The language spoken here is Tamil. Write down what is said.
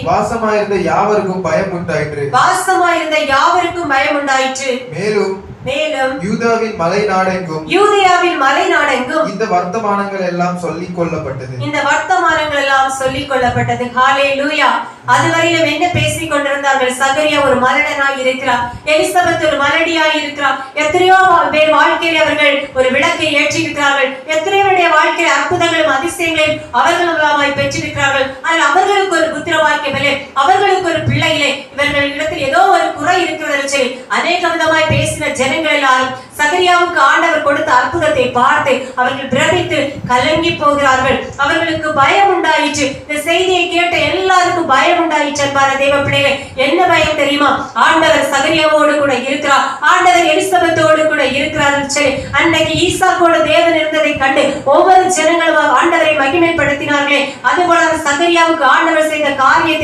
வாசமாயிருந்த யாவருக்கும் பயம் உண்டாயிற்று. வாசமாயிருந்த யாவருக்கும் பயம் உண்டாயிற்று. மேலும் யூதாவின் மலை நாடெங்கும் இந்த வர்த்தமானங்கள் எல்லாம் சொல்லிக் கொள்ளப்பட்டது. ஹல்லேலூயா. அதுவரையிலும் என்ன பேசிக் கொண்டிருந்தார்கள்? சகரியா ஒரு மலடனாய் இருக்கிறார், எலிசபெத் ஒரு மலடியாய் இருக்கிறார். எத்தனையோ பேர் வாழ்க்கையில் அவர்கள் ஒரு விளக்கை ஏற்றிருக்கிறார்கள். எத்தனையோருடைய வாழ்க்கையில் அற்புதங்களும் அதிசயங்களையும் அவர்களுமாய் பெற்றிருக்கிறார்கள். ஆனால் அவர்களுக்கு ஒரு புத்திர வாக்கியமில்லை, அவர்களுக்கு ஒரு பிள்ளை இல்லை. இவர்கள் இடத்தில் ஏதோ ஒரு குறை இருக்கிறது சொல்லி அநேக விதமாய் பேசின ஜனங்கள் எல்லாரும் சகரியாவுக்கு ஆண்டவர் கொடுத்த அற்புதத்தை பார்த்து அவர்கள் பிரமித்து கலங்கி போகிறார்கள். அவர்களுக்கு பயம் உண்டாயிற்று. இந்த செய்தியை கேட்ட எல்லாருக்கும் பயம் உண்டாயிற்று. தேவ பிள்ளைகளே, என்ன பயம் தெரியுமா? ஆண்டவர் சகரியாவோடு கூட இருக்கிறார், ஆண்டவர் எலிசபெத்தோடு கூட இருக்கிறார் சொல்லி அன்னைக்கு ஈசாக்கோடு தேவன் இருந்ததை கண்டு ஒவ்வொரு ஜனங்களும் ஆண்டவரை மகிமைப்படுத்தினார்களே, அதுபோல சகரியாவுக்கு ஆண்டவர் செய்த காரியத்தை